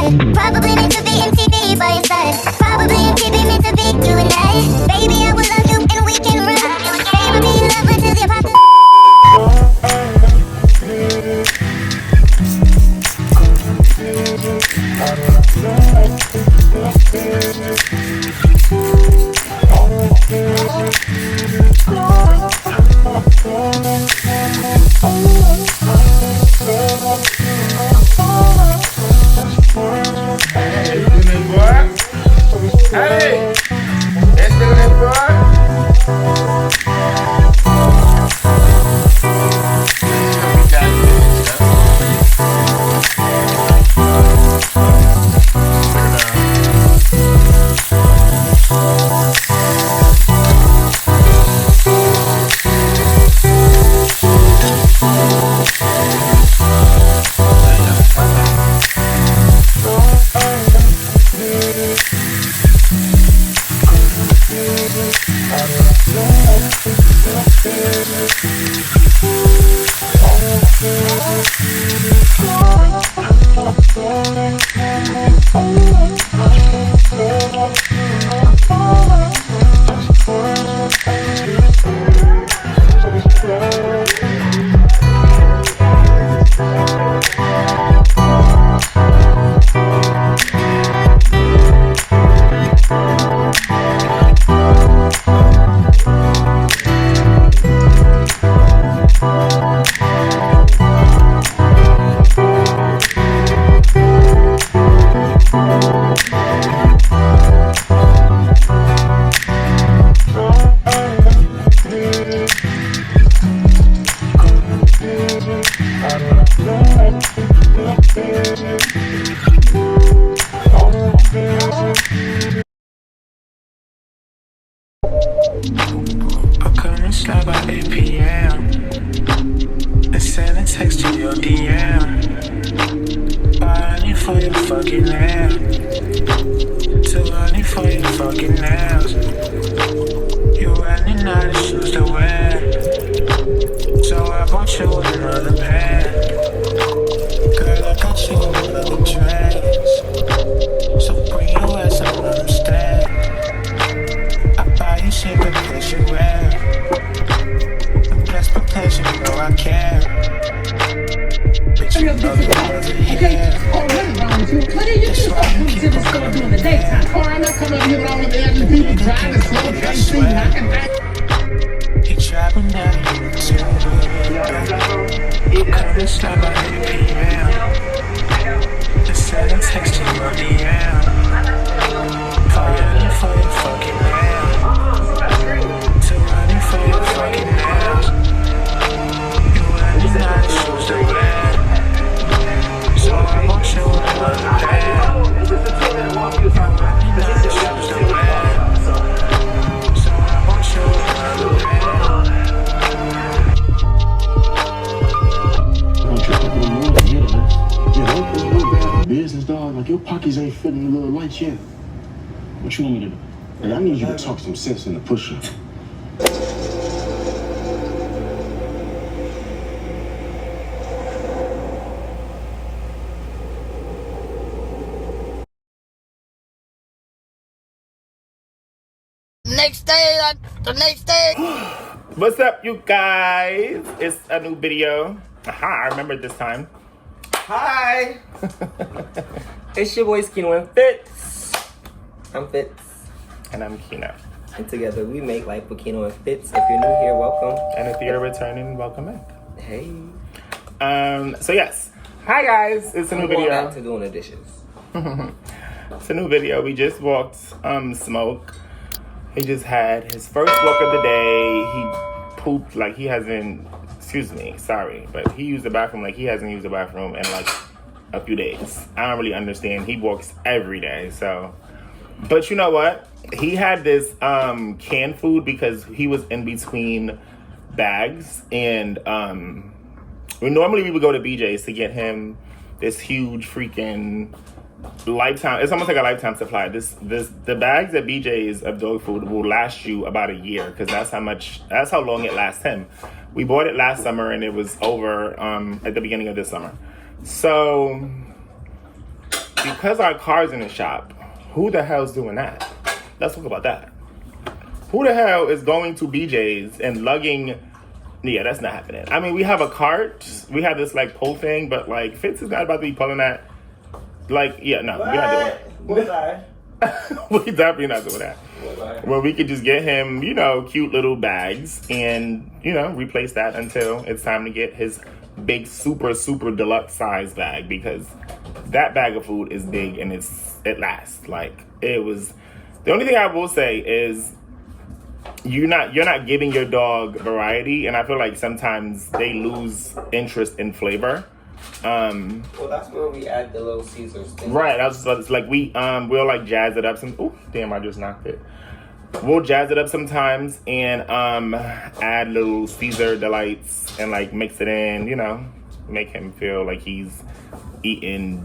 Probably meant to be MTV by your side. Probably MTV meant to be you and I. Baby, I will love you and we can run. Baby, be in love until the apocalypse. Hey, let's do this, boy. I couldn't slide by 8 p.m. and send a text to your DM. Running for your fucking nails. To running for your fucking nails. You're running out of shoes to wear. So I bought you another pair. Girl, I got you another dress. So bring your ass up on the stairs. You shape the place you wear. I'm blessed because you know I care. Bitch, you know you wasn't here. What do you do? Move to the store during the daytime. Or I'm not coming here with all of the other people trying to slow can't see knocking back. You trapping down you too. You couldn't stop by 8 p.m. Just send a text to your DM. Calling for your fucking man. For your fucking nails. You running out of shoes to wear. So I want you another pair. You running out of shoes to wear. So I want you another pair. Don't trip up the mood and hit it, man. Yeah, don't put no bad business, dog. Like, your pockets ain't fitting the little lights yet. What you want me to do? Like, I need you to talk some sense in the pusher. The next day. What's up, you guys? It's a new video. Aha, I remember this time. Hi! It's your boy Kino and Fitz. I'm Fitz. And I'm Kino. And together we make life with Kino and Fitz. If you're new here, welcome. And if you're returning, welcome back. Hey. So yes. Hi guys, it's a new video. I'm going back to doing the dishes. It's a new video. We just walked Smoke. He just had his first walk of the day. He pooped like he hasn't, excuse me, sorry, but he used the bathroom like he hasn't used the bathroom in like a few days. I don't really understand. He walks every day, so. But you know what? He had this canned food because he was in between bags, and normally we would go to BJ's to get him this huge freaking lifetime. It's almost like a lifetime supply. The bags at BJ's of dog food will last you about a year because that's how long it lasts him. We bought it last summer and it was over at the beginning of this summer. So because our car's in the shop, who the hell's doing that? Let's talk about that. Who the hell is going to BJ's and lugging? Yeah, that's not happening. I mean, we have a cart. We have this like pull thing, but like Fitz is not about to be pulling that. Like, yeah, no, we're not doing it. Was I? We definitely not doing that. Well, we could just get him, you know, cute little bags and, you know, replace that until it's time to get his big, super, super deluxe size bag, because that bag of food is big and it lasts. Like, it was. The only thing I will say is you're not giving your dog variety, and I feel like sometimes they lose interest in flavor. Well, that's where we add the little Caesars thing. Right, I was just it's like we'll like jazz it up some. Ooh, damn! I just knocked it. We'll jazz it up sometimes and add little Caesar delights and like mix it in. You know, make him feel like he's eating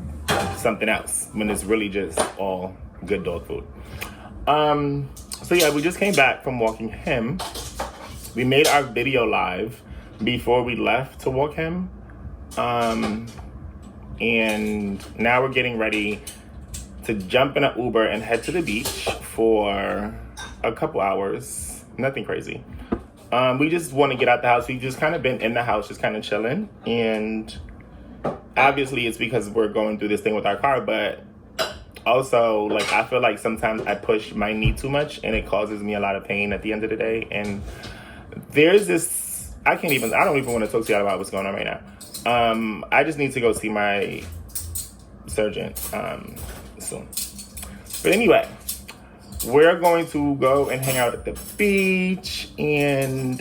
something else when it's really just all good dog food. So yeah, we just came back from walking him. We made our video live before we left to walk him. And now we're getting ready to jump in an Uber and head to the beach for a couple hours. Nothing crazy. We just want to get out the house. We've just kind of been in the house, just kind of chilling. And obviously it's because we're going through this thing with our car, but also, like, I feel like sometimes I push my knee too much and it causes me a lot of pain at the end of the day. And there's this, I don't even want to talk to you about what's going on right now. I just need to go see my surgeon soon. But anyway, we're going to go and hang out at the beach and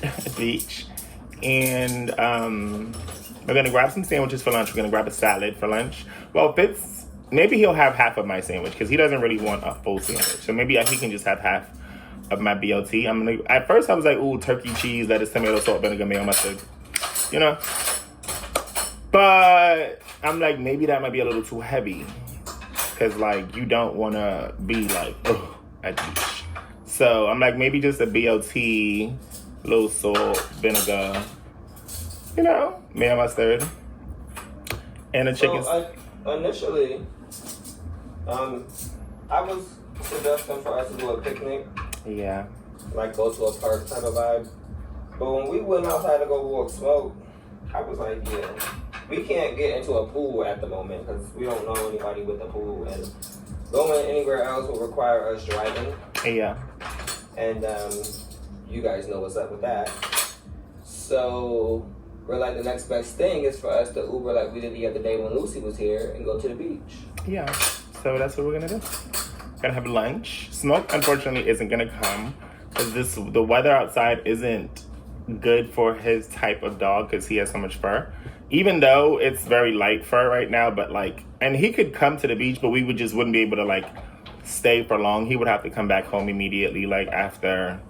we're going to grab some sandwiches for lunch. We're going to grab a salad for lunch. Well, Fitz, maybe he'll have half of my sandwich because he doesn't really want a full sandwich. So maybe he can just have half of my BLT. At first I was like, ooh, turkey, cheese, lettuce, tomato, salt, vinegar, mayo, mustard, you know? But I'm like, maybe that might be a little too heavy because, like, you don't want to be like, ugh, at the beach. So I'm like, maybe just a BLT, little salt, vinegar, you know, mayo, mustard, and a chicken. So, initially, I was suggesting for us to do a picnic. Yeah. Like go to a park type of vibe. But when we went outside to go walk Smoke, I was like, yeah, we can't get into a pool at the moment because we don't know anybody with a pool, and going anywhere else will require us driving. Yeah. And you guys know what's up with that. So we're like, the next best thing is for us to Uber like we did the other day when Lucy was here and go to the beach. Yeah. So that's what we're gonna do. Gonna have lunch. Smoke, unfortunately, isn't gonna come because the weather outside isn't good for his type of dog because he has so much fur. Even though it's very light fur right now, but like, and he could come to the beach, but we wouldn't be able to like stay for long. He would have to come back home immediately, like after.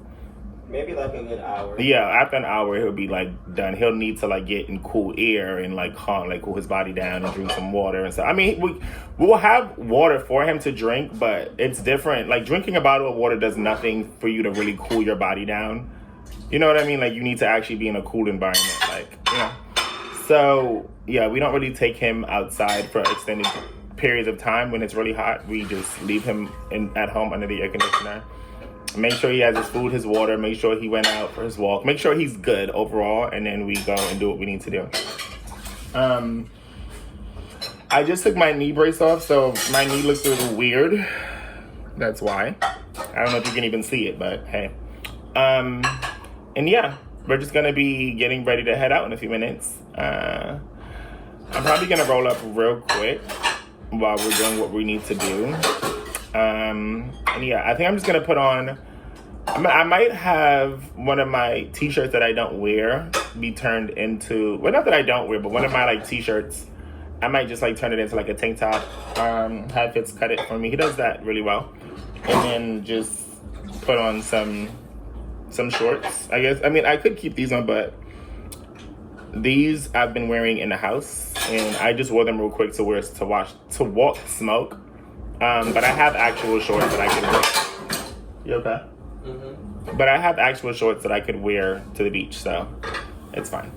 Maybe like a good hour. Yeah, after an hour he'll be like done. He'll need to like get in cool air and like cool his body down and drink some water and stuff. I mean, we'll have water for him to drink, but it's different. Like drinking a bottle of water does nothing for you to really cool your body down. You know what I mean? Like you need to actually be in a cool environment, like, you know. So yeah, we don't really take him outside for extended periods of time when it's really hot. We just leave him at home under the air conditioner. Make sure he has his food, his water. Make sure he went out for his walk. Make sure he's good overall, and then we go and do what we need to do. I just took my knee brace off, so my knee looks a little weird. That's why. I don't know if you can even see it, but hey. And yeah, we're just gonna be getting ready to head out in a few minutes. I'm probably gonna roll up real quick while we're doing what we need to do. And yeah, I think I'm just gonna put on, I might have one of my t-shirts that I don't wear be turned into, well, not that I don't wear, but one of my like t-shirts, I might just like turn it into like a tank top. Have Fitz cut it for me. He does that really well. And then just put on some shorts, I guess. I mean, I could keep these on, but these I've been wearing in the house, and I just wore them real quick to walk Smoke. But I have actual shorts that I could wear. You okay? Mm-hmm. But I have actual shorts that I could wear to the beach, so it's fine.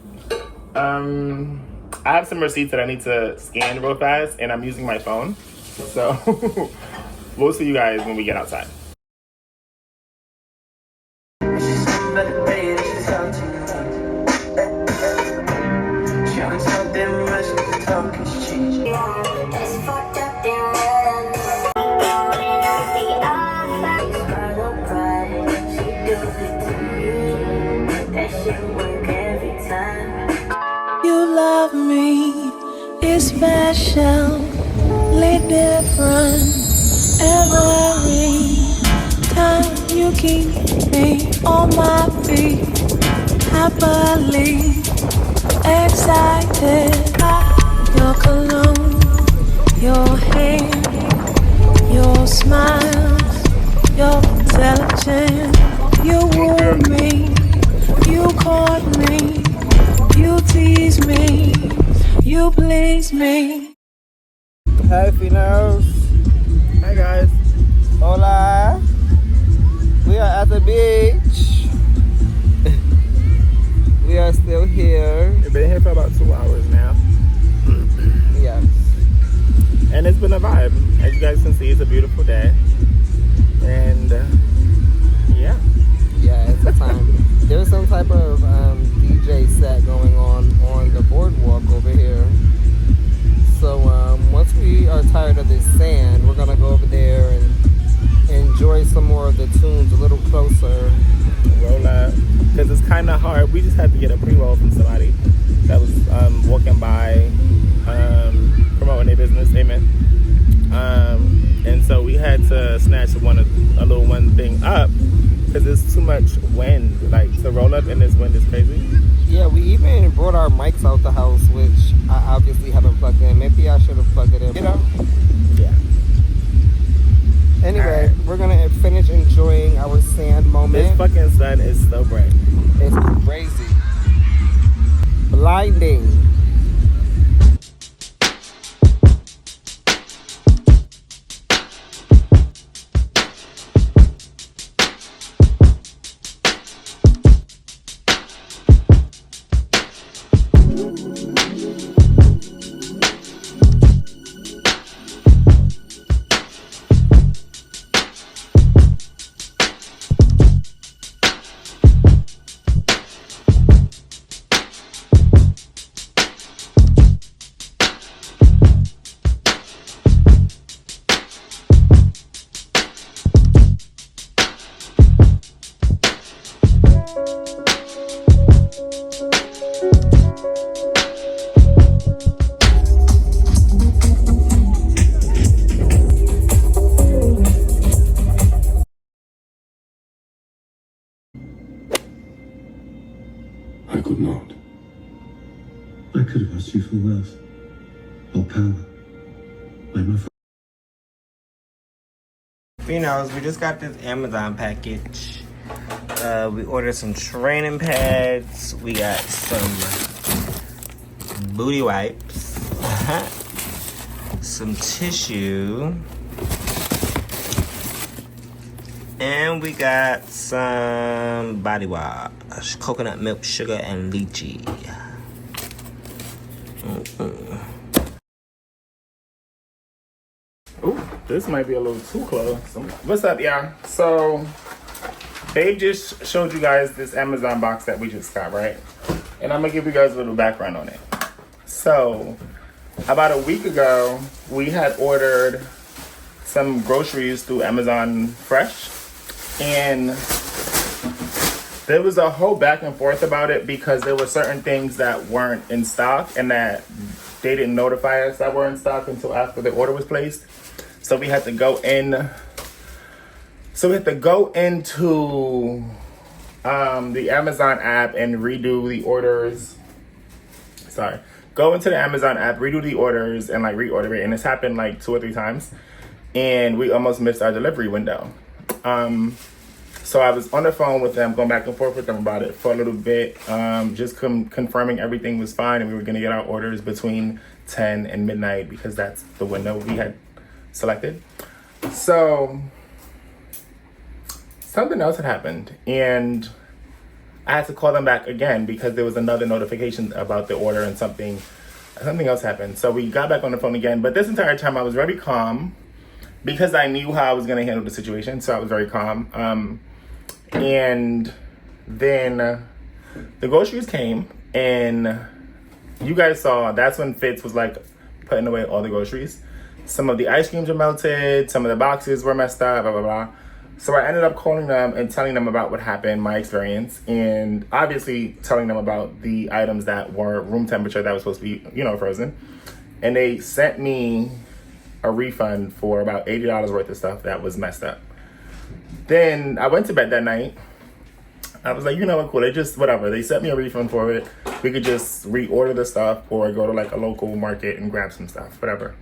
I have some receipts that I need to scan real fast, and I'm using my phone. So we'll see you guys when we get outside. You love me, it's specially different. Every time you keep me on my feet, happily excited. Your cologne, your hair, your smile, your intelligence. You woo me, you caught me, you tease me, you please me. Hey, Finos. Hi guys. Hola. We are at the beach. We are still here. We've been here for about 2 hours now. Yes. And it's been a vibe. As you guys can see, it's a beautiful day. And yeah. Yeah, it's a time. There's some type of DJ set going on the boardwalk over here. So once we are tired of this sand, we're gonna go over there and enjoy some more of the tunes a little closer. Roll up. Because it's kind of hard. We just had to get a pre-roll from somebody that was walking by promoting their business. Amen. And so we had to snatch a little one thing up because there's too much wind. Like, to roll up in this wind is crazy. Yeah, we even brought our mics out the house, which I obviously haven't plugged in. Maybe I should have plugged it in, you know? Yeah. Anyway, right. We're gonna finish enjoying our sand moment. This fucking sun is so bright. It's crazy. Blinding. I could not. I could have asked you for wealth or power. I'm afraid. Finos, we just got this Amazon package. We ordered some training pads. We got some booty wipes. Some tissue. And we got some body wash. Coconut milk, sugar, and lychee. Ooh, this might be a little too close. What's up, y'all? So, they just showed you guys this Amazon box that we just got, right? And I'm gonna give you guys a little background on it. So, about a week ago, we had ordered some groceries through Amazon Fresh. And there was a whole back and forth about it because there were certain things that weren't in stock and that they didn't notify us that were in stock until after the order was placed. So we had to go in. So we had to go into the Amazon app and redo the orders. Sorry. Go into the Amazon app, redo the orders, and like reorder it. And it's happened like 2 or 3 times. And we almost missed our delivery window. So I was on the phone with them, going back and forth with them about it for a little bit, just confirming everything was fine and we were going to get our orders between 10 and midnight because that's the window we had selected. So something else had happened and I had to call them back again because there was another notification about the order and something something else happened. So we got back on the phone again. But this entire time I was very calm because I knew how I was going to handle the situation. So I was very calm. And then the groceries came, and you guys saw that's when Fitz was like putting away all the groceries. Some of the ice creams were melted. Some of the boxes were messed up, blah, blah, blah. So I ended up calling them and telling them about what happened, my experience, and obviously telling them about the items that were room temperature that was supposed to be, you know, frozen. And they sent me a refund for about $80 worth of stuff that was messed up. Then I went to bed that night. I was like, you know what, cool, they just, whatever. They sent me a refund for it. We could just reorder the stuff or go to like a local market and grab some stuff, whatever.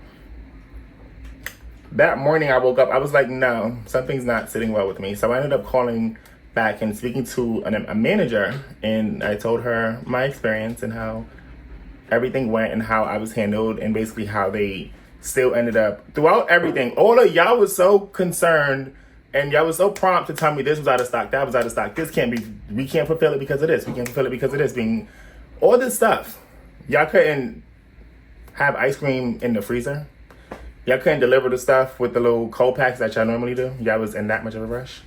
That morning I woke up, I was like, no, something's not sitting well with me. So I ended up calling back and speaking to a manager, and I told her my experience and how everything went and how I was handled, and basically how they still ended up, throughout everything, all of y'all was so concerned and y'all was so prompt to tell me this was out of stock, that was out of stock, this can't be, we can't fulfill it because of this, we can't fulfill it because of this, being all this stuff. Y'all couldn't have ice cream in the freezer. Y'all couldn't deliver the stuff with the little cold packs that y'all normally do. Y'all was in that much of a rush.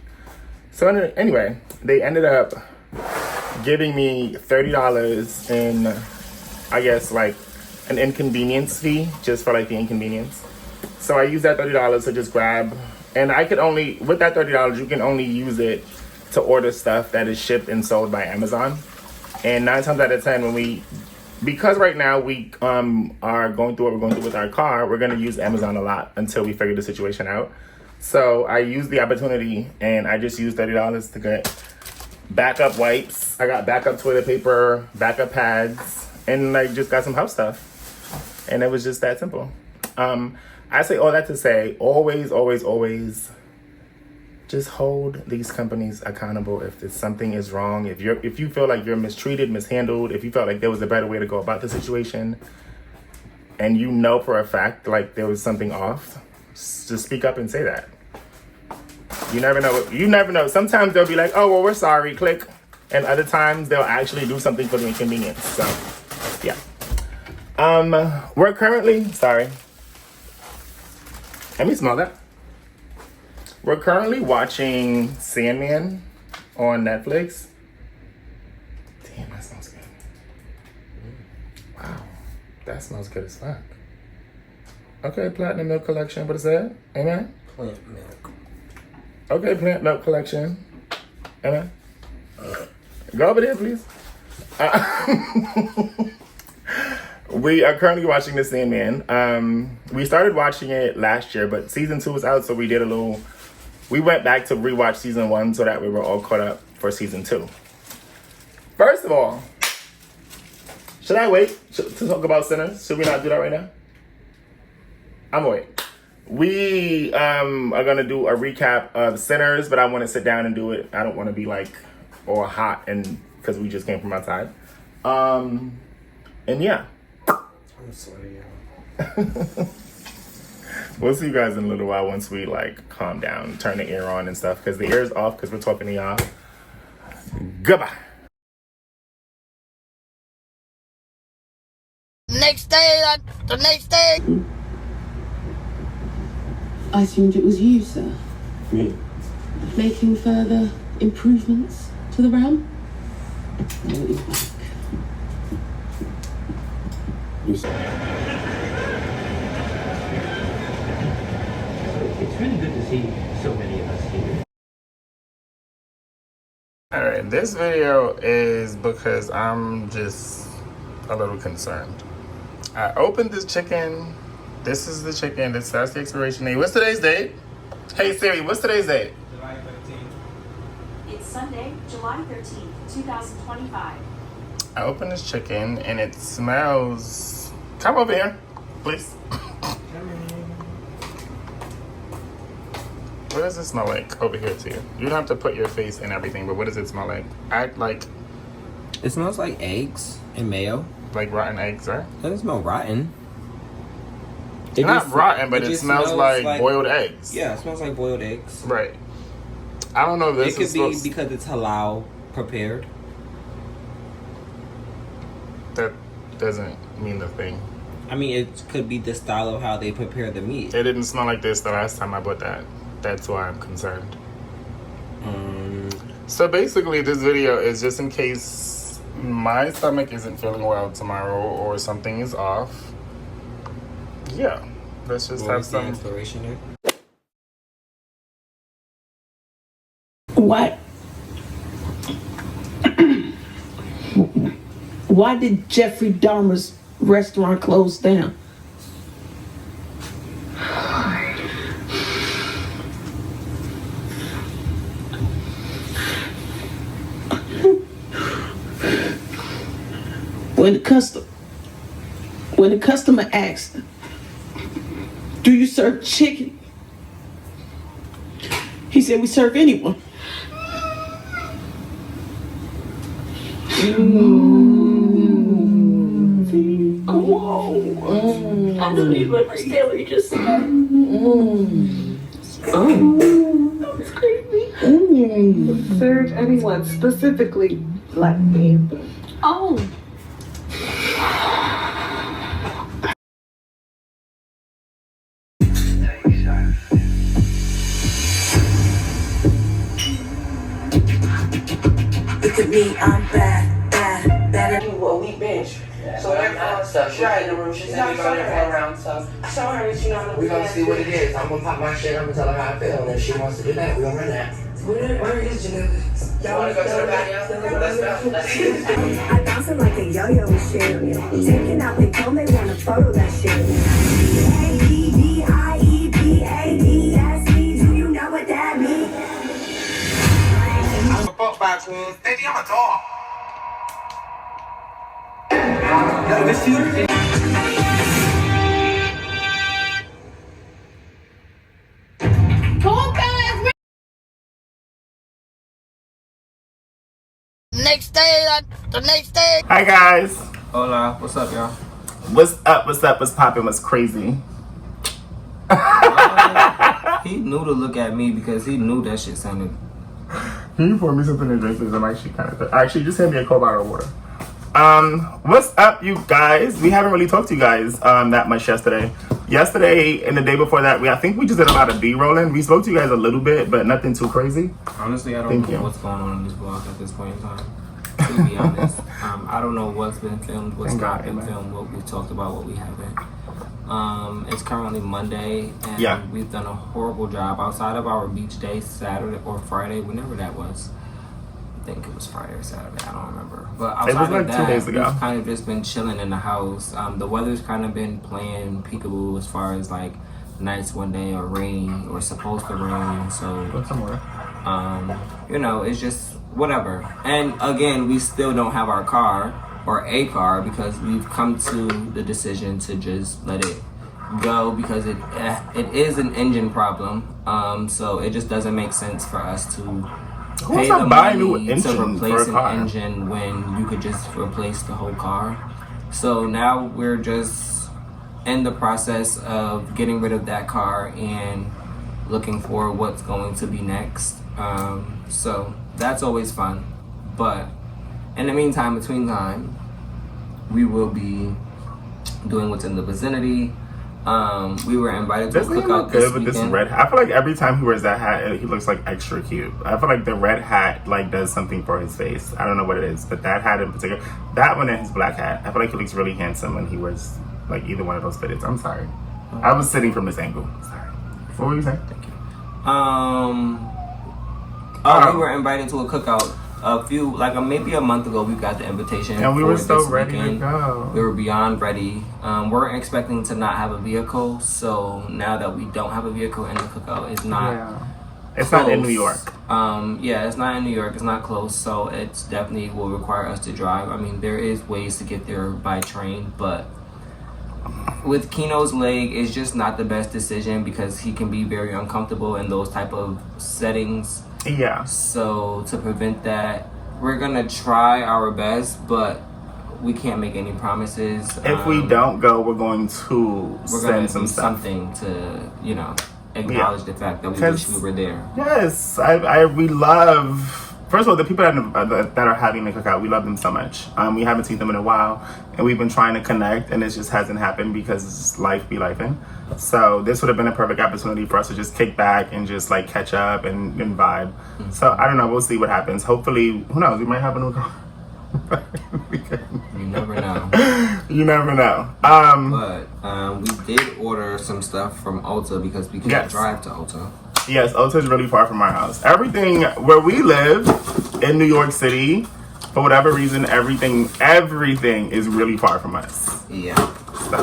So anyway, they ended up giving me $30 in, I guess, like an inconvenience fee, just for like the inconvenience. So I used that $30 to just grab, and I could only, with that $30, you can only use it to order stuff that is shipped and sold by Amazon. And 9 times out of 10, because right now we are going through what we're going through with our car, we're going to use Amazon a lot until we figure the situation out. So I used the opportunity, and I just used $30 to get backup wipes. I got backup toilet paper, backup pads, and I just got some house stuff. And it was just that simple. I say all that to say, always, always, always just hold these companies accountable if something is wrong. If you feel like you're mistreated, mishandled, if you felt like there was a better way to go about the situation, and you know for a fact like there was something off, just speak up and say that. You never know. You never know. Sometimes they'll be like, oh, well, we're sorry, click. And other times they'll actually do something for the inconvenience. So, yeah. We're currently, sorry. Let me smell that. We're currently watching Sandman on Netflix. Damn, that smells good. Wow, that smells good as fuck. Okay, Platinum Milk Collection, what is that? Amen? Plant milk. Okay, Plant Milk Collection. Amen? Go over there, please. We are currently watching The Sandman. We started watching it last year, but season 2 was out, so we went back to rewatch season 1 so that we were all caught up for season 2. First of all, should I wait to talk about Sinners? Should we not do that right now? I'm gonna wait. We are gonna do a recap of Sinners, but I want to sit down and do it. I don't want to be like all hot and because we just came from outside. And yeah. I'm sorry, y'all. We'll see you guys in a little while once we like calm down, turn the air on and stuff, because the air is off because we're talking to y'all. Goodbye. Next day, the next day. I assumed it was you, sir. Me? Making further improvements to the realm? I want you back. It's really good to see so many of us here. Alright, this video is because I'm just a little concerned. I opened this chicken. This is the chicken. That's the expiration date. What's today's date? Hey Siri, what's today's date? July 13th. It's Sunday, July 13th, 2025. I opened this chicken and it smells... Come over here, please. What does it smell like over here to you? You don't have to put your face in everything, but what does it smell like? Act like... It smells like eggs and mayo. Like rotten eggs, right? It doesn't smell rotten. It's not rotten, but it smells like boiled eggs. Yeah, it smells like boiled eggs. Right. I don't know if this is... It could be because it's halal prepared. That doesn't mean a thing. I mean, it could be the style of how they prepare the meat. It didn't smell like this the last time I bought that. That's why I'm concerned. So basically, this video is just in case my stomach isn't feeling well tomorrow or something is off. Yeah, let's just have some exploration there. What? Why did Jeffrey Dahmer's restaurant close down? When the customer asks, "Do you serve chicken?" He said, "We serve anyone." Whoa. I don't even understand what you just said. That was crazy. Serve anyone, specifically black people. Oh. Look at me, I'm bad, better. Well, we bench. So therefore, so she's in the room, she's in the room around, so show her that you know. We're gonna see what it is. I'm gonna pop my shit, I'm gonna tell her how I feel, and if she wants to do that, we're gonna run that. Where is Geneva? You wanna go to the patio? Let's go. I bouncing like a yo-yo and shit. Taking out their phone, they wanna photo that shit. A-D-D-I-E-P-A-D, that's me. Do you know what that means? I'm a fuck by twins. Baby, I'm a dog. Next day, the next day. Hi guys. Hola, what's up, y'all? What's up? What's up? What's poppin'? What's crazy? He knew to look at me because he knew that shit sounded. Can you pour me something to drink? Because I'm actually kind of actually just hand me a cold bottle of water. What's up, you guys? We haven't really talked to you guys that much yesterday. Yesterday and the day before that, I think we just did a lot of B-rolling. We spoke to you guys a little bit, but nothing too crazy. Honestly, I don't know what's going on in this vlog at this point in time. To be honest, I don't know what's been filmed, what's not been filmed, what we've talked about, what we haven't. It's currently Monday, and we've done a horrible job outside of our beach day, Saturday or Friday, whenever that was. I think it was Friday or Saturday, I don't remember. But outside it was like of that, 2 days ago. We've kind of just been chilling in the house. The weather's kind of been playing peekaboo as far as like nights one day or rain or supposed to rain. So, you know, it's just whatever. And again, we still don't have our car or a car because we've come to the decision to just let it go because it is an engine problem. So it just doesn't make sense for us to pay the money to replace an engine when you could just replace the whole car. So now we're just in the process of getting rid of that car and looking for what's going to be next. So that's always fun. But in the meantime, between time, we will be doing what's in the vicinity. We were invited to a cookout this weekend. With this red hat. I feel like every time he wears that hat, he looks like extra cute. I feel like the red hat like does something for his face. I don't know what it is, but that hat in particular, that one and his black hat, I feel like he looks really handsome when he wears like either one of those fitteds. I'm sorry. I was sitting from this angle. Sorry. What were you saying? Thank you. We were invited to a cookout maybe a month ago. We got the invitation, and we were so ready to go. We were beyond ready. We're expecting to not have a vehicle, so now that we don't have a vehicle in the cookout, it's not. It's not in New York. It's not in New York. It's not close, so it's definitely will require us to drive. I mean, there is ways to get there by train, but with Keno's leg, it's just not the best decision because he can be very uncomfortable in those type of settings. Yeah. So to prevent that, we're gonna try our best, but we can't make any promises. If we don't go, we're going to send some stuff. Something to, acknowledge the fact that we wish we were there. Yes, we love first of all, the people that are having the cookout, we love them so much. We haven't seen them in a while, and we've been trying to connect, and it just hasn't happened because life be lifing. So this would have been a perfect opportunity for us to just kick back and just like catch up and vibe. So I don't know. We'll see what happens. Hopefully, who knows? We might have a new car. You never know. You never know. But we did order some stuff from Ulta because we can't drive to Ulta. Yes, Ulta is really far from our house. Everything where we live in New York City, for whatever reason, everything is really far from us. Yeah. So.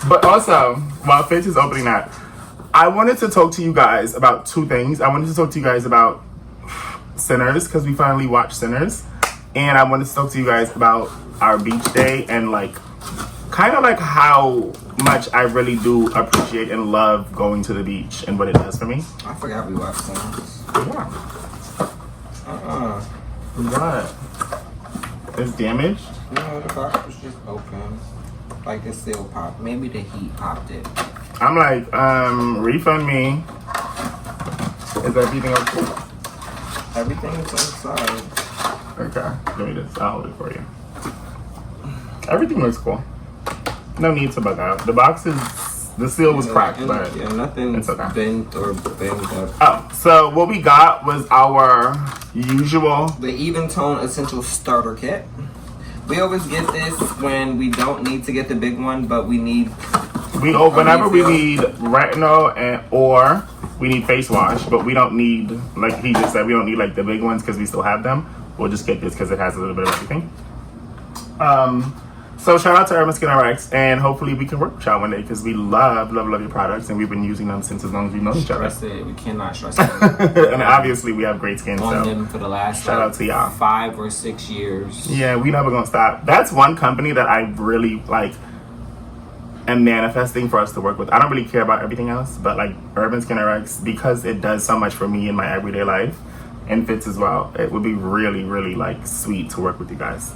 But also, while Fitz is opening that, I wanted to talk to you guys about two things. I wanted to talk to you guys about Sinners, because we finally watched Sinners. And I wanted to talk to you guys about our beach day and like, kind of like how much I really do appreciate and love going to the beach and what it does for me. I forgot we watched Sinners. Yeah. What? It's damaged? No, the box was just open. Like it's still popped. Maybe the heat popped it. I'm like, refund me. Is everything okay? Everything is inside. Okay, give me this. I'll hold it for you. Everything looks cool. No need to bug out. The box is, the seal was cracked, but nothing it's okay. Bent or banged up. Oh, so what we got was our usual, the Even Tone Essential Starter Kit. We always get this when we don't need to get the big one, but we need. Whenever we need retinol or we need face wash, but we don't need, like he just said, we don't need like the big ones because we still have them. We'll just get this because it has a little bit of everything. So shout out to UrbanSkinRX, and hopefully we can work with y'all one day because we love your products, and we've been using them since as long as we've known each other. We cannot stress it. And obviously we have great skin. On so them for the last shout out to y'all. 5 or 6 years. Yeah, we never gonna stop. That's one company that I really like am manifesting for us to work with. I don't really care about everything else, but like UrbanSkinRX, because it does so much for me in my everyday life, and Fitz as well, it would be really, really like sweet to work with you guys.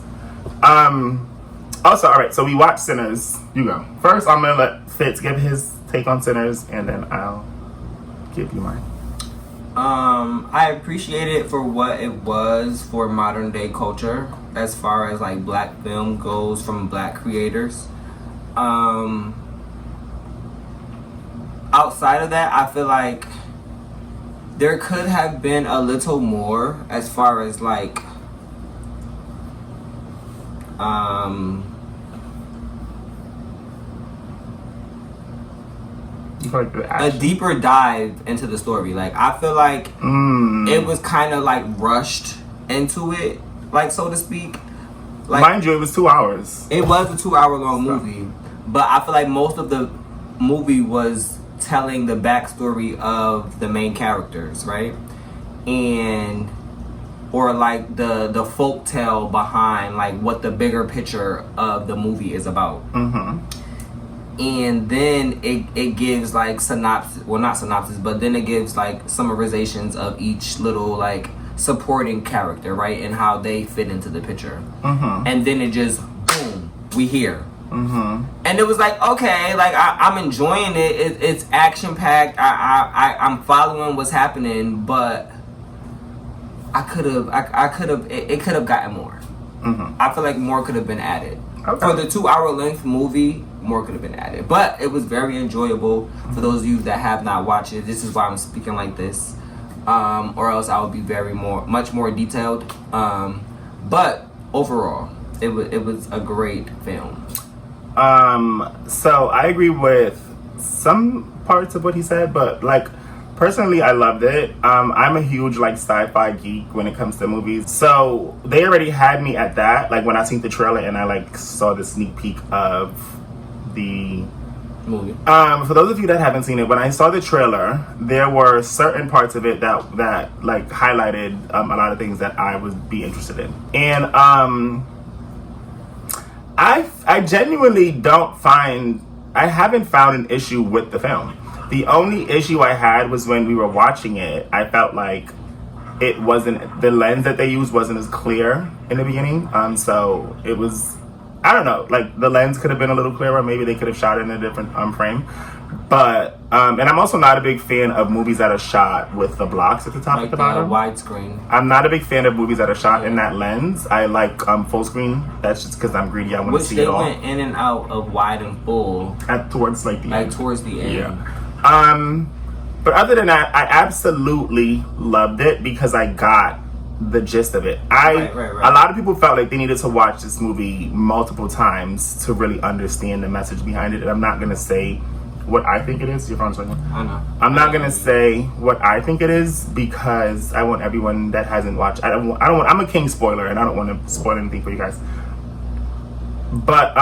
Also, all right, so we watched Sinners. You go. First, I'm gonna let Fitz give his take on Sinners, and then I'll give you mine. I appreciate it for what it was for modern day culture, as far as like black film goes from black creators. Outside of that, I feel like there could have been a little more as far as like a deeper dive into the story. Like I feel like it was kind of like rushed into it, like so to speak. Like, mind you, it was 2 hours. It was a 2-hour-long movie, but I feel like most of the movie was telling the backstory of the main characters, right? And or like the folk tale behind like what the bigger picture of the movie is about. And then it gives like synopsis, well not synopsis, but then it gives like summarizations of each little like supporting character, right? And how they fit into the picture. And then it just, boom, we here. And it was like, okay, like I'm enjoying it. It's action packed. I'm following what's happening, but it could have gotten more. I feel like more could have been added. For the 2-hour length movie, more could have been added. But it was very enjoyable. For those of you that have not watched it, this is why I'm speaking like this. Or else I would be much more detailed. But overall, it was a great film. So I agree with some parts of what he said, but like personally I loved it. I'm a huge like sci-fi geek when it comes to movies, so they already had me at that. Like when I seen the trailer and I like saw the sneak peek of the movie. For those of you that haven't seen it, when I saw the trailer, there were certain parts of it that like highlighted a lot of things that I would be interested in. And I genuinely I haven't found an issue with the film. The only issue I had was when we were watching it, I felt like the lens that they used wasn't as clear in the beginning. So it was I don't know, like the lens could have been a little clearer. Maybe they could have shot it in a different frame. But and I'm also not a big fan of movies that are shot with the blocks at the top, at the bottom. Widescreen. I'm not a big fan of movies that are shot in that lens. I like full screen. That's just because I'm greedy. I want to see it all. Which they went in and out of wide and full towards like the end. Towards the end. Yeah. But other than that, I absolutely loved it because I got the gist of it. Right. A lot of people felt like they needed to watch this movie multiple times to really understand the message behind it. And I'm not gonna say what I think it is. Your phone's ringing. I know. I'm not gonna say what I think it is because I want everyone that hasn't watched. I don't want. I'm a king spoiler, and I don't want to spoil anything for you guys. But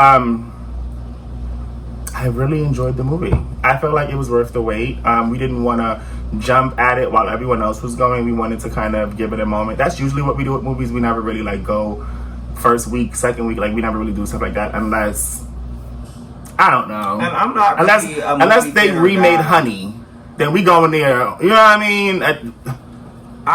I really enjoyed the movie. I felt like it was worth the wait. We didn't want to jump at it while everyone else was going. We wanted to kind of give it a moment. That's usually what we do with movies. We never really like go first week, second week. Like we never really do stuff like that unless, I don't know. And I'm not really unless they remade Honey. Then we go in there. You know what I mean? I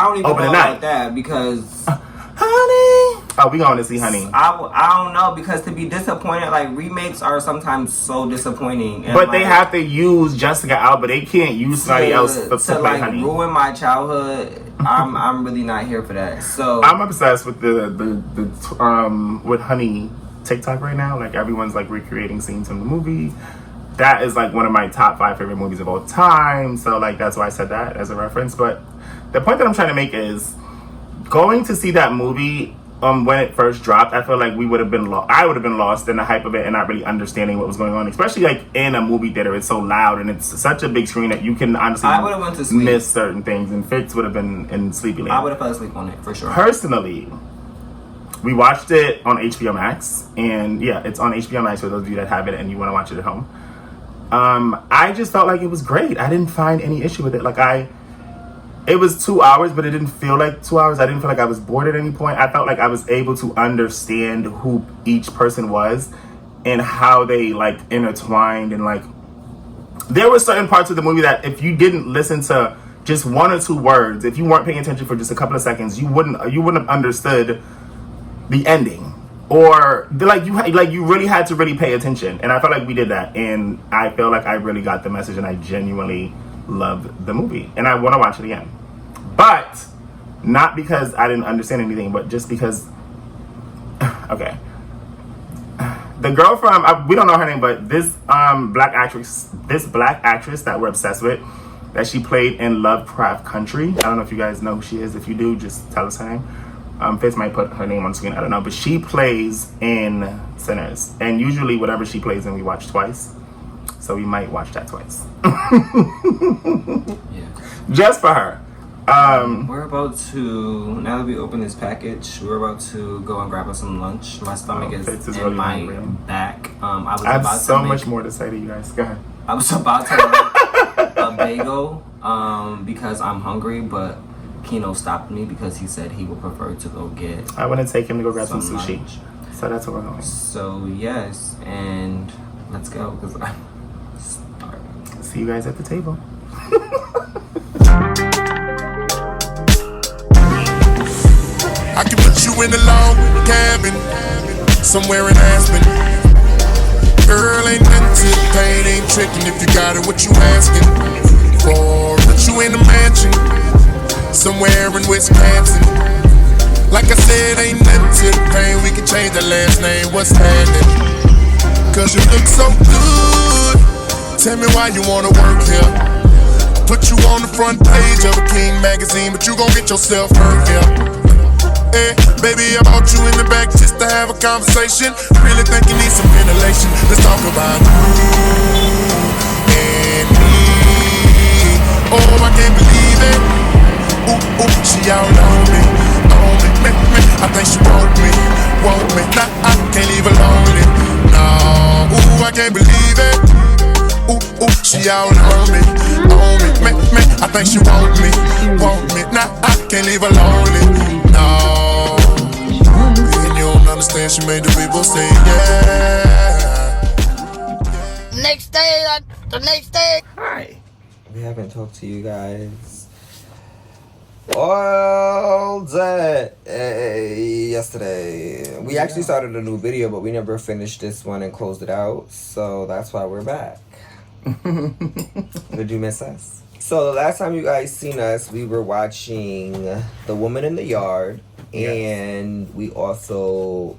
don't even know about that because Honey. Oh, we going to see Honey. I don't know because to be disappointed, like remakes are sometimes so disappointing. And but they have to use Jessica Alba. They can't use somebody else to play like Honey. Ruin my childhood. I'm really not here for that. So I'm obsessed with the with Honey TikTok right now. Like everyone's like recreating scenes from the movie. That is like one of my top 5 favorite movies of all time. So like that's why I said that as a reference. But the point that I'm trying to make is going to see that movie. When it first dropped, I feel like we would have been I would have been lost in the hype of it and not really understanding what was going on. Especially like in a movie theater, it's so loud and it's such a big screen that you can honestly miss certain things. And Fitz would have been in Sleepy Land. I would have fell asleep on it for sure. Personally, we watched it on HBO Max, and yeah, it's on HBO Max for those of you that have it and you want to watch it at home. I just felt like it was great. I didn't find any issue with it. It was 2 hours, but it didn't feel like 2 hours. I didn't feel like I was bored at any point. I felt like I was able to understand who each person was and how they like intertwined, and like there were certain parts of the movie that if you didn't listen to just 1 or 2 words, if you weren't paying attention for just a couple of seconds, you wouldn't have understood the ending, or you really had to really pay attention. And I felt like we did that, and I feel like I really got the message, and I genuinely loved the movie, and I want to watch it again. But not because I didn't understand anything, but just because okay, the girl from we don't know her name, but this black actress that we're obsessed with, that she played in Lovecraft Country. I don't know if you guys know who she is. If you do, just tell us her name. Fitz might put her name on screen, I don't know, but she plays in Sinners, and usually whatever she plays in we watch twice. So we might watch that twice. Yeah. Just for her. We're about to, now that we open this package, we're about to go and grab us some lunch. My stomach is in really my hungry. Back. I have so much more to say to you guys. Go ahead. I was about to make a bagel because I'm hungry, but Kino stopped me because he said he would prefer to go get. I want to take him to go grab some sushi. Lunch. So that's where we're going. So yes, and let's go because I'm starving. See you guys at the table. I can put you in a log cabin somewhere in Aspen. Girl, ain't nothing to the pain, ain't tricking if you got it, what you asking for? Put you in a mansion somewhere in Wisconsin. Like I said, ain't nothing to the pain, we can change the last name, what's happening? Cause you look so good, tell me why you wanna work here. Put you on the front page of a King magazine, but you gon' get yourself hurt here. Hey, baby, I brought you in the back just to have a conversation. Really think you need some ventilation. Let's talk about you and me. Oh, I can't believe it. Ooh, ooh, she all on me, me. I think she want me. Nah, I can't leave her lonely. No, ooh, I can't believe it. Ooh, she all on me, me. I think she want me. Nah, I can't leave her lonely. No, and you don't understand. She made the people say yeah. The next day. Hi. We haven't talked to you guys all day yesterday. We actually started a new video, but we never finished this one and closed it out. So that's why we're back. Did you miss us? So the last time you guys seen us, we were watching The Woman in the Yard, and we also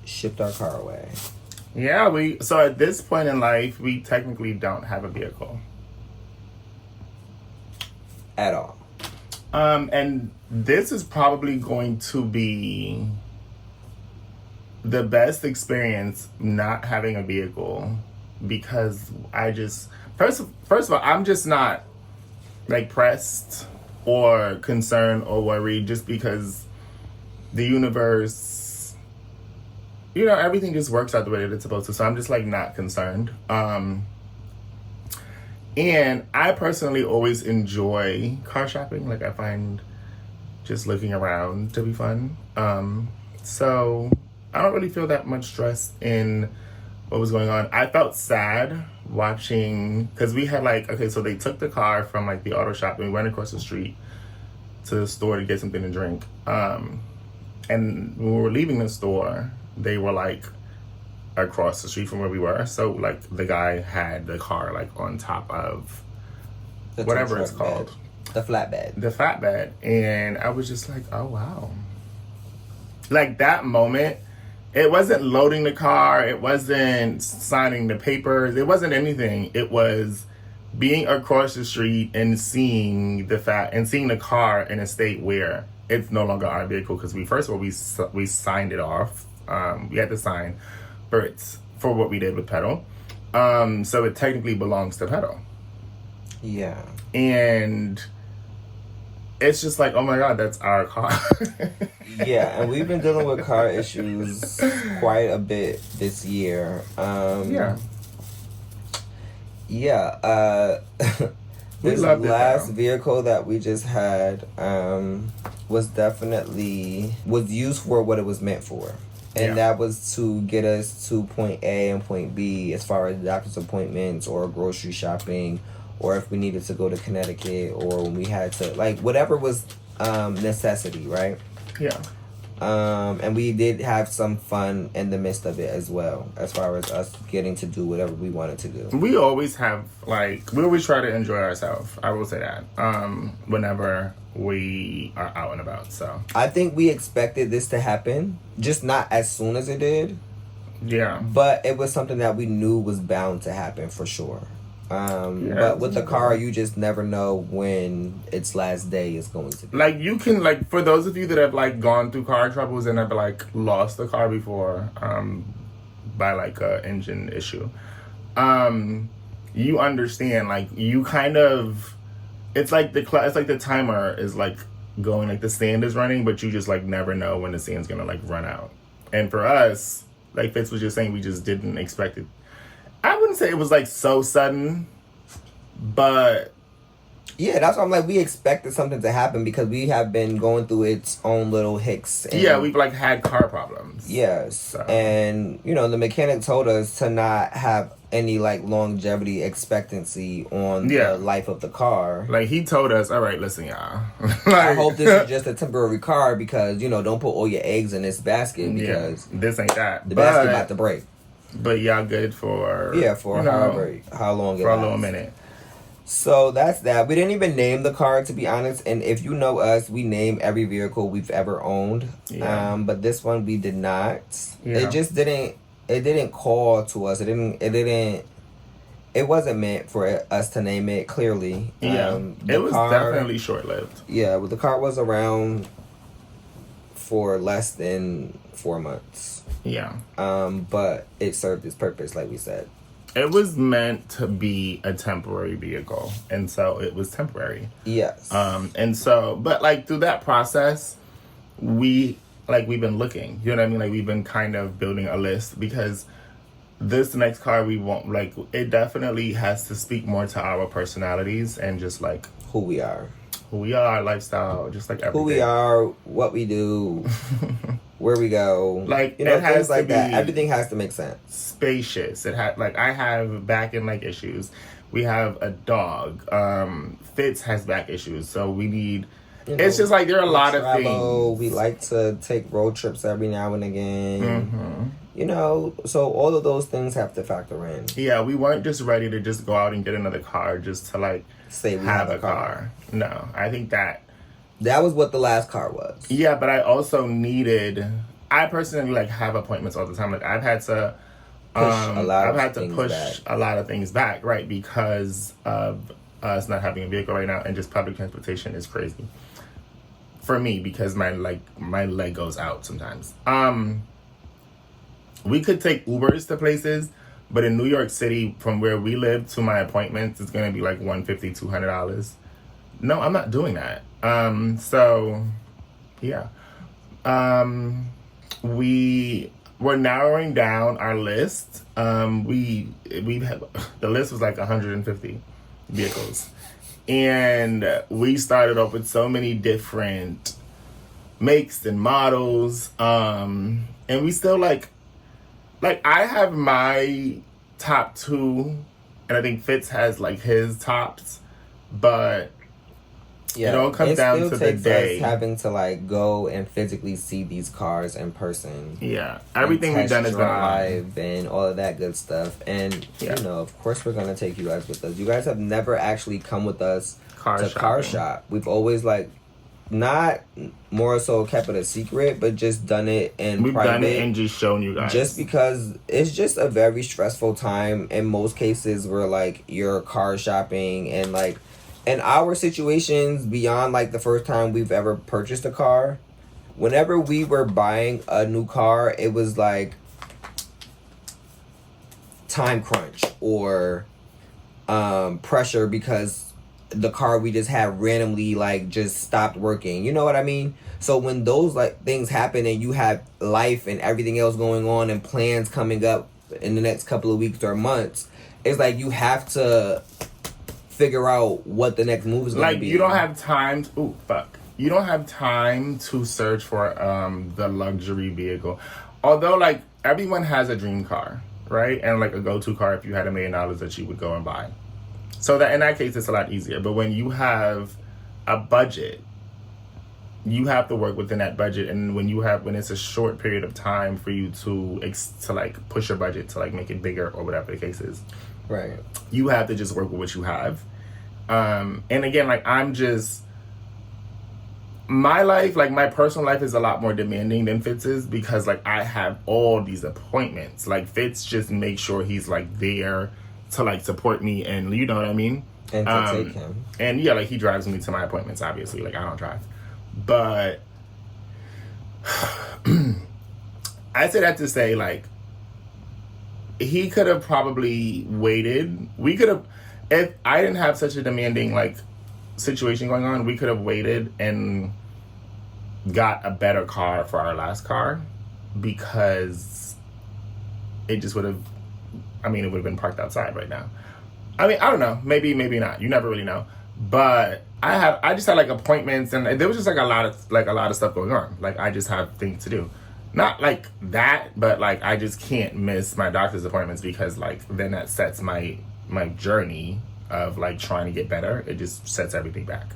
shipped our car away. Yeah, so at this point in life, we technically don't have a vehicle. At all. And this is probably going to be the best experience not having a vehicle, because I just first of all, I'm just not like pressed or concerned or worried, just because the universe, you know, everything just works out the way that it's supposed to. So I'm just like not concerned. And I personally always enjoy car shopping. Like, I find just looking around to be fun. So I don't really feel that much stress in what was going on. I felt sad watching, because we had like, okay, so they took the car from like the auto shop and we went across the street to the store to get something to drink. And when we were leaving the store, they were like across the street from where we were. So like the guy had the car like on top of The whatever tow it's truck called. bed. The flatbed. The flatbed. And I was just like, oh wow. Like that moment, it wasn't loading the car, it wasn't signing the papers, it wasn't anything. It was being across the street and seeing the car in a state where it's no longer our vehicle, because we signed it off. We had to sign for what we did with Pedal. So it technically belongs to Pedal. Yeah. And it's just like, oh my God, that's our car. Yeah, and we've been dealing with car issues quite a bit this year. This last vehicle that we just had was used for what it was meant for. And that was to get us to point A and point B as far as doctor's appointments or grocery shopping, or if we needed to go to Connecticut, or when we had to, like, whatever was necessity, right? Yeah. And we did have some fun in the midst of it as well, as far as us getting to do whatever we wanted to do. We always have, like, we always try to enjoy ourselves. I will say that. Whenever we are out and about, so. I think we expected this to happen, just not as soon as it did. Yeah. But it was something that we knew was bound to happen for sure. But with the car, you just never know when its last day is going to be. Like, you can, like, for those of you that have, like, gone through car troubles and have, like, lost the car before by, like, a engine issue, you understand, like, you kind of, it's like the timer is, like, going, like, the sand is running, but you just, like, never know when the sand's gonna, like, run out. And for us, like Fitz was just saying, we just didn't expect it. I wouldn't say it was, like, so sudden, but... Yeah, that's why I'm like, we expected something to happen, because we have been going through its own little hicks. And, yeah, we've, like, had car problems. Yes. So. And, you know, the mechanic told us to not have any, like, longevity expectancy on the life of the car. Like, he told us, all right, listen, y'all. Like, I hope this is just a temporary car, because, you know, don't put all your eggs in this basket, because... this ain't that. The basket about to break. But y'all good for... Yeah, for how long it for lasts. a little minute. So that's that. We didn't even name the car, to be honest. And if you know us, we name every vehicle we've ever owned. Yeah. But this one we did not. Yeah. It just didn't. It didn't call to us. It wasn't meant for us to name it. Clearly. Yeah. It was definitely short lived. Yeah, but the car was around for less than 4 months. Yeah. But it served its purpose, like we said. It was meant to be a temporary vehicle, and so it was temporary. Yes. And so, but like through that process, we've been looking. You know what I mean? Like, we've been kind of building a list, because this next car we want, like, it definitely has to speak more to our personalities and just like who we are, lifestyle, just like everything. Who we are, what we do. Where we go, like, you know, it has things like to that. be Everything has to make sense. Spacious. It had, like, I have back and leg issues. We have a dog. Fitz has back issues, so we need. you know, it's just like there are a lot of travel. things. We like to take road trips every now and again. Mm-hmm. You know, so all of those things have to factor in. Yeah, we weren't just ready to just go out and get another car just to like say we have a car. No, I think that was what the last car was. Yeah, but I also needed. I personally like have appointments all the time. Like I've had to push a lot of things back, right? Because of us not having a vehicle right now, and just public transportation is crazy for me because my leg goes out sometimes. We could take Ubers to places, but in New York City, from where we live to my appointments, it's gonna be like $150, $200. No, I'm not doing that. So yeah. We're narrowing down our list. We had, the list was like 150 vehicles, and we started off with so many different makes and models. And we still like I have my top two, and I think Fitz has like his tops, but it all comes down to the day. Us having to like go and physically see these cars in person. Yeah, everything we've done is drive and all of that good stuff. And you know, of course, we're gonna take you guys with us. You guys have never actually come with us to car shop. We've always like not more so kept it a secret, but just done it in We've private. done it and just shown you guys. Just because it's just a very stressful time in most cases where like you're car shopping and like. In our situations, beyond like the first time we've ever purchased a car, whenever we were buying a new car, it was like time crunch or pressure because the car we just had randomly like just stopped working. You know what I mean? So when those like things happen and you have life and everything else going on and plans coming up in the next couple of weeks or months, it's like you have to figure out what the next move is going to be. Like, you don't have time to, you don't have time to search for the luxury vehicle. Although, like, everyone has a dream car, right? And, like, a go-to car if you had $1 million that you would go and buy. So that in that case, it's a lot easier. But when you have a budget, you have to work within that budget. And when it's a short period of time for you to like, push your budget to, like, make it bigger or whatever the case is. Right. You have to just work with what you have. And again, like, my life, like, my personal life is a lot more demanding than Fitz's because, like, I have all these appointments. Like, Fitz just makes sure he's, like, there to, like, support me and, you know what I mean? And to take him. And, yeah, like, he drives me to my appointments, obviously. Like, I don't drive. But I say that to say, like, he could have probably waited. We could have, if I didn't have such a demanding, like, situation going on, we could have waited and got a better car for our last car because it just would have, it would have been parked outside right now. I don't know. Maybe not. You never really know. But I just had, like, appointments and there was just, like, a lot of stuff going on. Like, I just have things to do. Not like that, but like I just can't miss my doctor's appointments because like then that sets my journey of like trying to get better. It just sets everything back.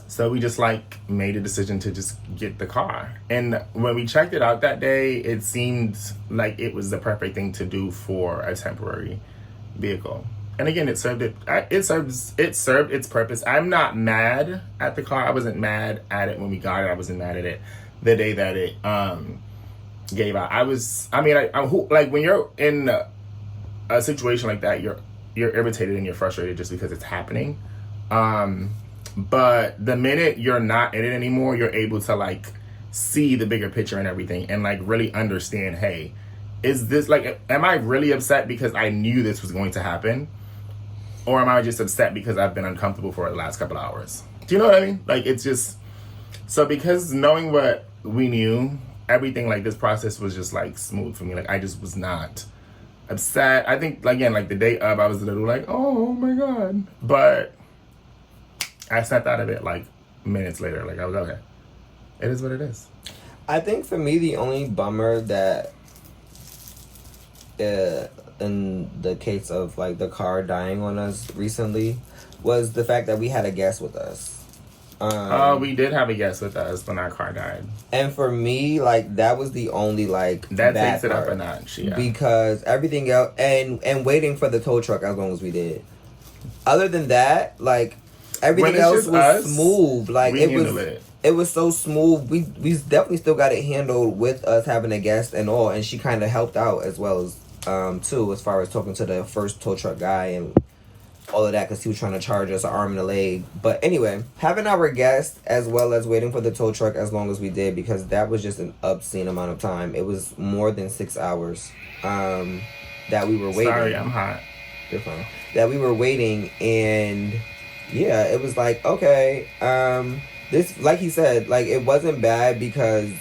So we just like made a decision to just get the car. And when we checked it out that day, it seemed like it was the perfect thing to do for a temporary vehicle. And again, it served its purpose. I'm not mad at the car. I wasn't mad at it when we got it. I wasn't mad at it the day that it gave out. Like when you're in a situation like that, you're irritated and you're frustrated just because it's happening. But the minute you're not in it anymore, you're able to like see the bigger picture and everything and like really understand, hey, is this like, am I really upset because I knew this was going to happen? Or am I just upset because I've been uncomfortable for the last couple of hours? Do you know what I mean? Like, it's just... So because knowing what we knew, everything, like, this process was just, like, smooth for me. Like, I just was not upset. I think, again, like, the day of, I was a little like, oh, my God. But I snapped out of it, like, minutes later. Like, I was okay. It is what it is. I think for me, the only bummer that... in the case of like the car dying on us recently, was the fact that we had a guest with us. We did have a guest with us when our car died. And for me, like, that was the only, like, that bad takes it part. up a notch, yeah. Because everything else, and waiting for the tow truck as long as we did. Other than that, like, everything else was smooth. Like, it was so smooth. We definitely still got it handled with us having a guest and all. And she kind of helped out as well as, too, as far as talking to the first tow truck guy and all of that, because he was trying to charge us an arm and a leg. But anyway, having our guest as well as waiting for the tow truck as long as we did, because that was just an obscene amount of time. It was more than 6 hours that we were waiting. Sorry, I'm hot. You're fine. That we were waiting, and yeah, it was like, okay, this, like he said, like, it wasn't bad because,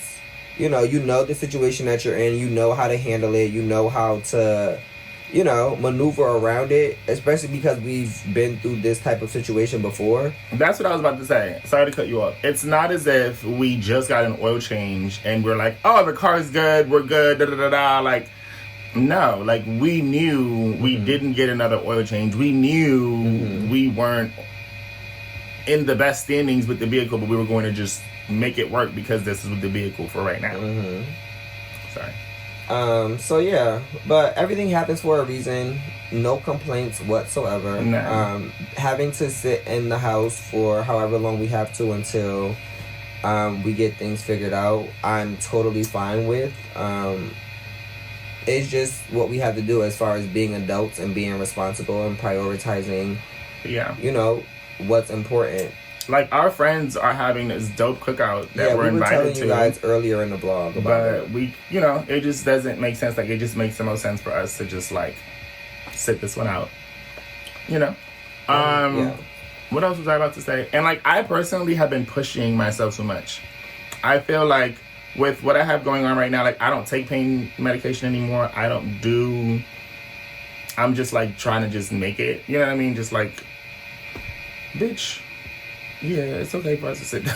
you know the situation that you're in, you know how to handle it, you know how to, maneuver around it, especially because we've been through this type of situation before. That's what I was about to say. Sorry to cut you off. It's not as if we just got an oil change and we're like, oh, the car's good, we're good, da-da-da-da. Like, no. Like, we knew we didn't get another oil change. We knew we weren't in the best standings with the vehicle, but we were going to just make it work because this is the vehicle for right now. Sorry. So yeah, but everything happens for a reason. No complaints whatsoever. No. Having to sit in the house for however long we have to until we get things figured out, I'm totally fine with. It's just what we have to do as far as being adults and being responsible and prioritizing, what's important. Like, our friends are having this dope cookout that we're invited to. we were telling you guys earlier in the blog about it. But we, it just doesn't make sense. Like, it just makes the most sense for us to just, like, sit this one out. What else was I about to say? And, like, I personally have been pushing myself so much. I feel like with what I have going on right now, like, I don't take pain medication anymore. I'm just, like, trying to just make it. You know what I mean? Just, like, bitch. Yeah, it's okay for us to sit down.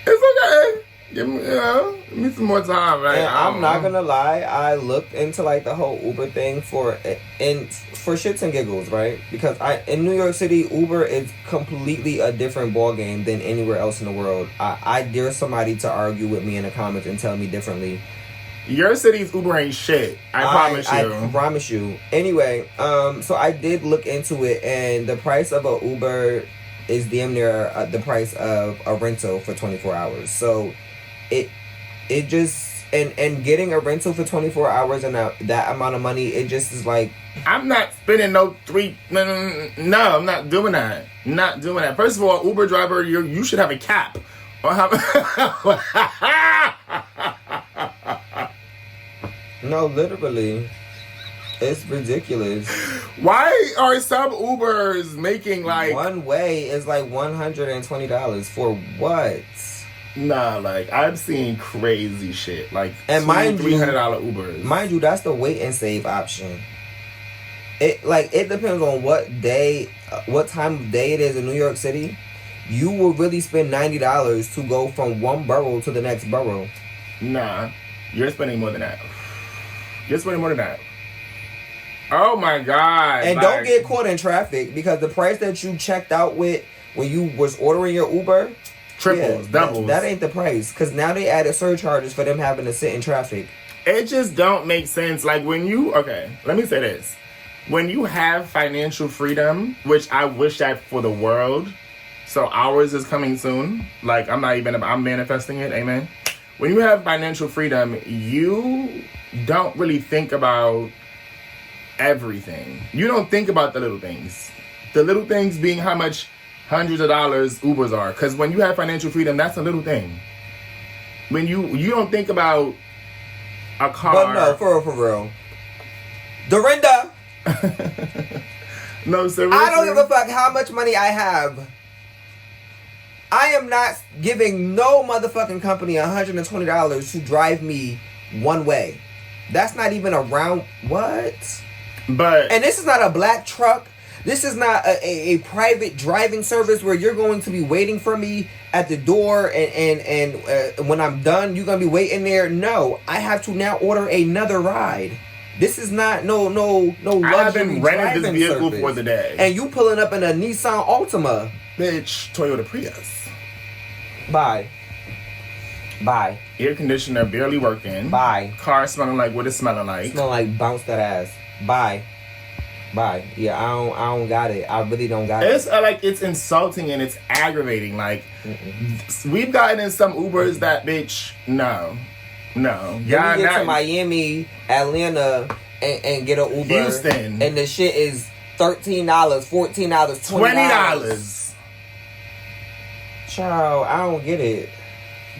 It's okay. Give me some more time, right? And I'm not gonna lie, I looked into, like, the whole Uber thing for shits and giggles, right? Because in New York City, Uber is completely a different ballgame than anywhere else in the world. I dare somebody to argue with me in the comments and tell me differently. Your city's Uber ain't shit. I promise you. Anyway, so I did look into it, and the price of a Uber is damn near the price of a rental for 24 hours. So it just, and getting a rental for 24 hours and that amount of money, it just is like, I'm not spending no I'm not doing that. Not doing that. First of all, Uber driver, you should have a cap. Or No, literally. It's ridiculous. Why are some Ubers making, like... One way is like $120 for what? Nah, like, I've seen crazy shit. Like, and $300 Ubers. Mind you, that's the wait and save option. It depends on what time of day it is in New York City. You will really spend $90 to go from one borough to the next borough. Nah, you're spending more than that. Oh my God. And don't get caught in traffic, because the price that you checked out with when you was ordering your Uber, triples, doubles. That ain't the price, because now they added surcharges for them having to sit in traffic. It just don't make sense. Like, let me say this. When you have financial freedom, which I wish that for the world, so ours is coming soon. Like, I'm manifesting it, amen. When you have financial freedom, you don't really think about everything. You don't think about the little things. The little things being how much hundreds of dollars Ubers are. Because when you have financial freedom, that's a little thing. When you don't think about a car. But no, for real. Dorinda! No, seriously. I don't give a fuck how much money I have. I am not giving no motherfucking company $120 to drive me one way. That's not even a round. What? And this is not a black truck. This is not a private driving service where you're going to be waiting for me at the door and when I'm done, you're going to be waiting there. No, I have to now order another ride. This is not no I haven't rented this vehicle for the day. And you pulling up in a Nissan Altima. Bitch, Toyota Prius. Bye. Air conditioner barely working. Bye. Car smelling like what it's smelling like. Smelling like bounce that ass. Bye. Yeah, I don't got it. I really don't got it. It's like it's insulting and it's aggravating. Like we've gotten in some Ubers that bitch. No. Y'all get to Miami, Atlanta, and get an Uber. Houston. And the shit is $13, $14, $20. Child, I don't get it.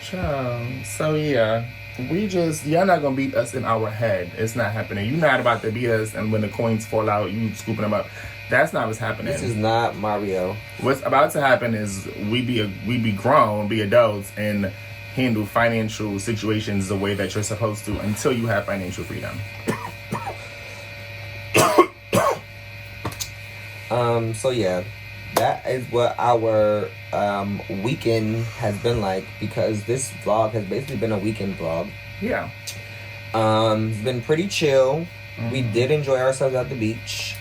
Child. So yeah. Y'all not gonna beat us in our head. It's not happening. You're not about to beat us and when the coins fall out, you scooping them up. That's not what's happening. This is not Mario. What's about to happen is we be grown, be adults, and handle financial situations the way that you're supposed to until you have financial freedom. So yeah, that is what our weekend has been like, because this vlog has basically been a weekend vlog. Yeah. It's been pretty chill. We did enjoy ourselves at the beach.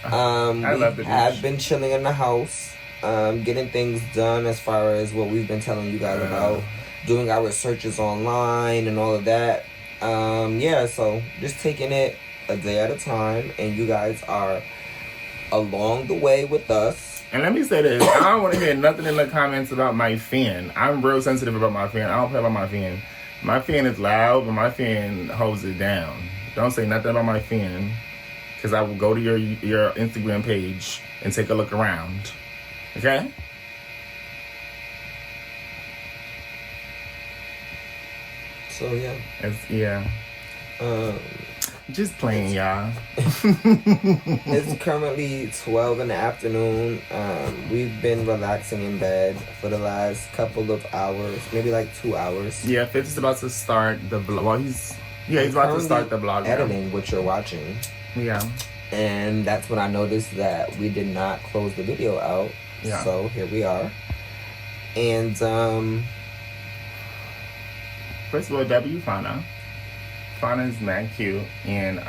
I love the beach. Have been chilling in the house, getting things done as far as what we've been telling you guys about, doing our searches online and all of that. Yeah, so just taking it a day at a time, and you guys are along the way with us. And let me say this, I don't want to hear nothing in the comments about my fan. I'm real sensitive about my fan. I don't play about my fan. My fan is loud, but my fan holds it down. Don't say nothing about my fan, because I will go to your Instagram page and take a look around. Okay? So yeah. Just playing, y'all. It's currently 12 in the afternoon. We've been relaxing in bed for the last couple of hours, maybe like 2 hours. Yeah, Fitz is about to start the vlog. Well, he's about to start the vlog. Editing what you're watching. Yeah. And that's when I noticed that we did not close the video out. Yeah. So here we are. And first of all, W Fauna. Fauna's mad cute. And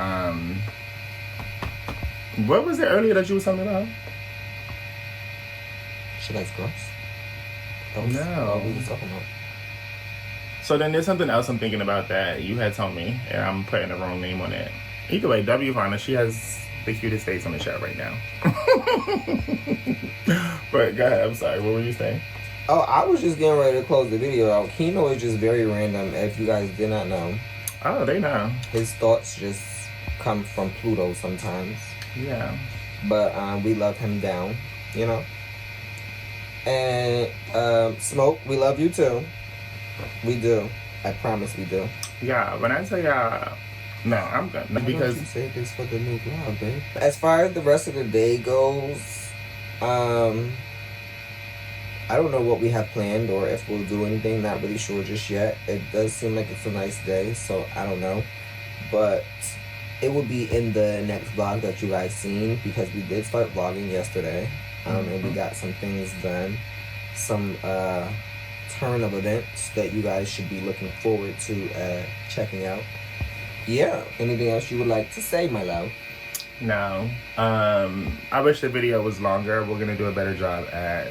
what was it earlier that you were talking about? She likes girls. No. What we were talking about. So then there's something else I'm thinking about that you had told me, and I'm putting the wrong name on it. Either way, W Fauna, she has the cutest face on the show right now. But go ahead, I'm sorry, what were you saying? Oh, I was just getting ready to close the video out. Kino is just very random, if you guys did not know. Oh, they know. His thoughts just come from Pluto sometimes. Yeah. But we love him down, you know? And Smoke, we love you too. We do. I promise we do. Yeah, when I tell y'all, no, I'm good. Because you say this for the new vlog, babe. As far as the rest of the day goes, I don't know what we have planned or if we'll do anything. Not really sure just yet. It does seem like it's a nice day, so I don't know. But it will be in the next vlog that you guys seen, because we did start vlogging yesterday. And we got some things done. Some turn of events that you guys should be looking forward to checking out. Yeah. Anything else you would like to say, my love? No. I wish the video was longer. We're gonna do a better job at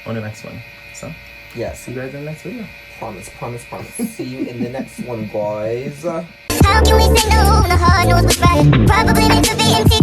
on the next one. So yeah, see you guys in the next video. Promise. See you in the next one, guys. How can we say no when the heart knows what's right? Probably meant to be empty.